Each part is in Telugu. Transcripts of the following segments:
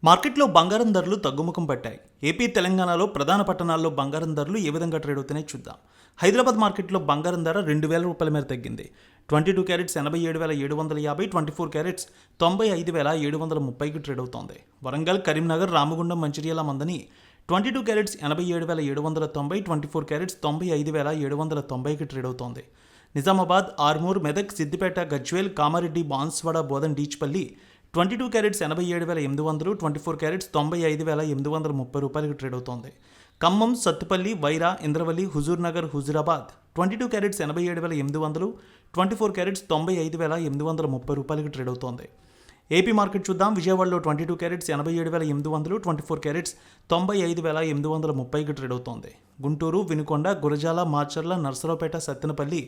మార్కెట్లో బంగారం ధరలు తగ్గుముఖం పట్టాయి. ఏపీ, తెలంగాణలో ప్రధాన పట్టణాల్లో బంగారం ధరలు ఏ విధంగా ట్రేడ్ అవుతున్నాయో చూద్దాం. హైదరాబాద్ మార్కెట్లో బంగారం ధర రూ. 2,000 మేర తగ్గింది. 22 క్యారెట్స్ 87,750, 24 క్యారెట్స్ 95,730కి ట్రేడ్ అవుతోంది. వరంగల్, కరీంనగర్, రామగుండం, మంచిర్యాల, మందని 22 క్యారెట్స్ 87,790, 24 క్యారెట్స్ 95,790కి ట్రేడ్ అవుతోంది. నిజామాబాద్, ఆర్మూర్, మెదక్, సిద్దిపేట, గజ్వేల్, కామారెడ్డి, బాన్స్వాడ, బోధన్, డీచ్పల్లి 22 క్యారెట్స్ 87,800, 24 క్యారెట్స్ 95,830 రూపాయలకి ట్రేడ్ అవుతోంది. ఖమ్మం, సత్తుపల్లి, వైరా, ఇంద్రవల్లి, హుజూర్ నగర్, హుజూరాబాద్ 22 క్యారెట్స్ 87,800, 24 క్యారెట్స్ 95,830 రూపాయలకి ట్రేడ్ అవుతోంది. ఏపీ మార్కెట్ చూద్దాం. విజయవాడలో 22 క్యారెట్స్ 87,800, 24 క్యారెట్స్ 95,830కి ట్రేడ్ అవుతోంది. గుంటూరు, వినుకొండ, గురజాల, మాచర్ల, నర్సరావుపేట, సత్తెనపల్లి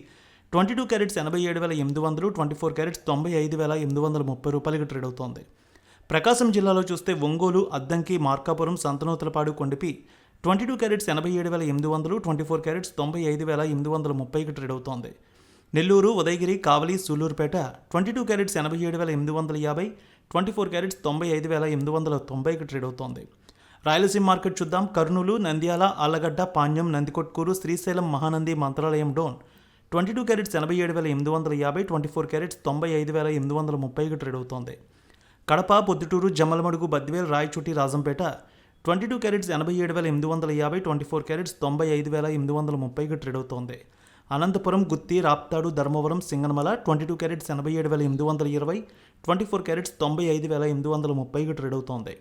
22 క్యారెట్స్ 87,800, 24 క్యారెట్స్ 95,830 రూపాయలకి ట్రేడ్ అవుతోంది. ప్రకాశం జిల్లాలో చూస్తే ఒంగోలు, అద్దంకి, మార్కాపురం, సంతనూతలపాడు, కొండపి 22 క్యారెట్స్ 87,800, 24 క్యారెట్స్ 95,830కి ట్రేడ్ అవుతోంది. నెల్లూరు, ఉదయగిరి, కావలి, సూలూరుపేట 22 క్యారెట్స్ 87,850, 24 క్యారెట్స్ 95,890కి ట్రేడ్ అవుతోంది. రాయలసీమ మార్కెట్ చూద్దాం. కర్నూలు, నంద్యాల, ఆళ్లగడ్డ, పాణ్యం, నందికొట్కూరు, శ్రీశైలం, మహానంది, మంత్రాలయం, డోన్ 22 క్యారెట్స్ 87,850, 24 క్యారెట్స్ 95,830కి ట్రేడ్ అవుతోంది. కడప, పొద్దుటూరు, జమ్మలమడుగు, బద్వేల్, రాయచోటి, రాజంపేట 22 క్యారెట్స్ 87,850, 24 క్యారెట్స్ 95,830కి ట్రేడ్ అవుతోంది. అనంతపురం, గుత్తి, రాప్తాడు, ధర్మవరం, సింగనమల 22 క్యారెట్స్ 87,820, 24 క్యారెట్స్ 95,830కి ట్రేడ్ అవుతోంది.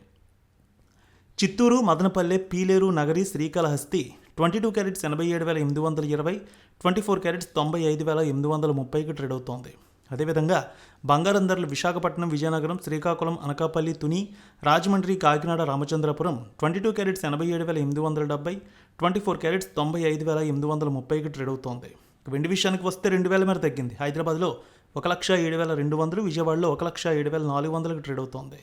చిత్తూరు, మదనపల్లె, పీలేరు, నగరి, శ్రీకాళహస్తి 22 క్యారెట్స్ 87,820, 24 క్యారెట్స్ 95,830కి ట్రేడ్ అవుతోంది. అదేవిధంగా బంగారం ధరలు విశాఖపట్నం, విజయనగరం, శ్రీకాకుళం, అనకాపల్లి, తుని, రాజమండ్రి, కాకినాడ, రామచంద్రపురం 22 క్యారెట్స్ 87,870, 24 క్యారెట్స్ 95,830కి ట్రేడ్ అవుతోంది. వెండి విషయానికి వస్తే 2,000 మేర తగ్గింది. హైదరాబాద్లో 1,07,200, విజయవాడలో 1,07,400కి ట్రేడ్ అవుతోంది.